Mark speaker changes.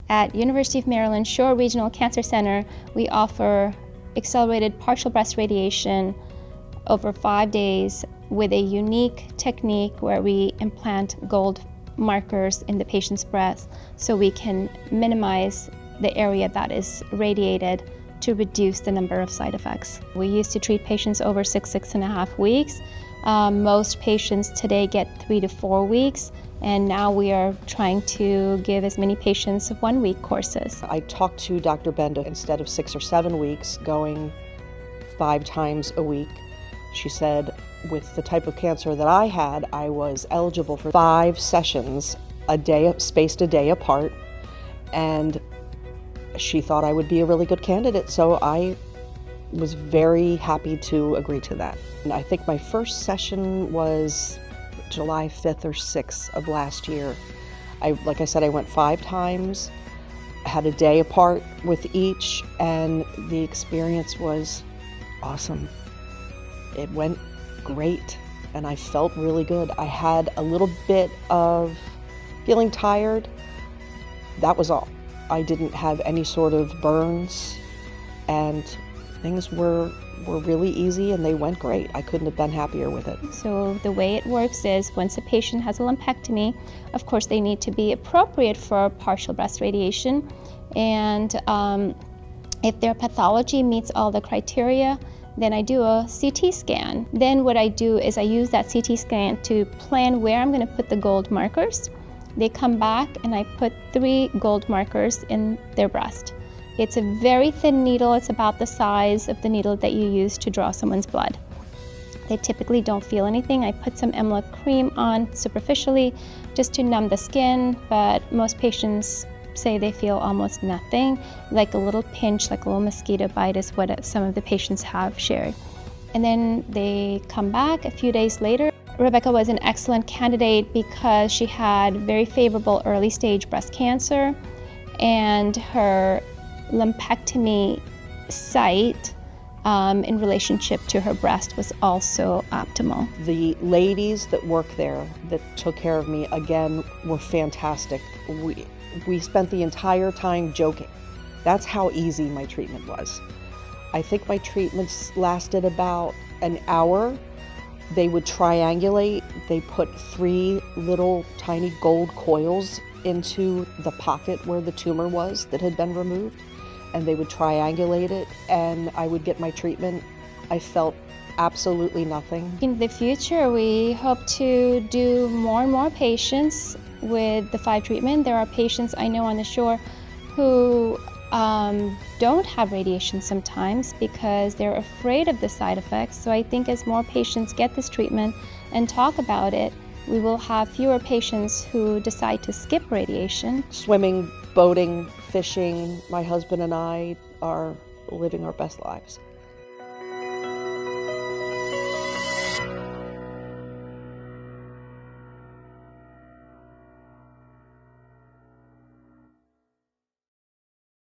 Speaker 1: At University of Maryland Shore Regional Cancer Center, we offer accelerated partial breast radiation over 5 days with a unique technique where we implant gold markers in the patient's breast so we can minimize the area that is radiated to reduce the number of side effects. We used to treat patients over 6.5 weeks. Most patients today get 3 to 4 weeks, and now we are trying to give as many patients 1 week courses.
Speaker 2: I talked to Dr. Benda instead of 6 or 7 weeks, going 5 times a week. She said with the type of cancer that I had, I was eligible for 5 sessions a day, spaced a day apart, and she thought I would be a really good candidate, so I was very happy to agree to that. And I think my first session was July 5th or 6th of last year. Like I said, I went 5 times, had a day apart with each, and the experience was awesome. It went great, and I felt really good. I had a little bit of feeling tired. That was all. I didn't have any sort of burns, and things were really easy, and they went great. I couldn't have been happier with it.
Speaker 1: So the way it works is once a patient has a lumpectomy, of course they need to be appropriate for partial breast radiation, and if their pathology meets all the criteria, then I do a CT scan. Then what I do is I use that CT scan to plan where I'm going to put the gold markers. They come back and I put 3 gold markers in their breast. It's a very thin needle. It's about the size of the needle that you use to draw someone's blood. They typically don't feel anything. I put some Emla cream on superficially just to numb the skin, but most patients say they feel almost nothing, like a little pinch, like a little mosquito bite is what some of the patients have shared. And then they come back a few days later. Rebecca was an excellent candidate because she had very favorable early stage breast cancer, and her lumpectomy site in relationship to her breast was also optimal.
Speaker 2: The ladies that work there that took care of me, again, were fantastic. We spent the entire time joking. That's how easy my treatment was. I think my treatments lasted about an hour. They would triangulate. They put 3 little tiny gold coils into the pocket where the tumor was that had been removed, and they would triangulate it, and I would get my treatment. I felt absolutely nothing.
Speaker 1: In the future, we hope to do more and more patients with the 5 treatment. There are patients I know on the shore who don't have radiation sometimes because they're afraid of the side effects. So I think as more patients get this treatment and talk about it, we will have fewer patients who decide to skip radiation.
Speaker 2: Swimming, boating, fishing, my husband and I are living our best lives.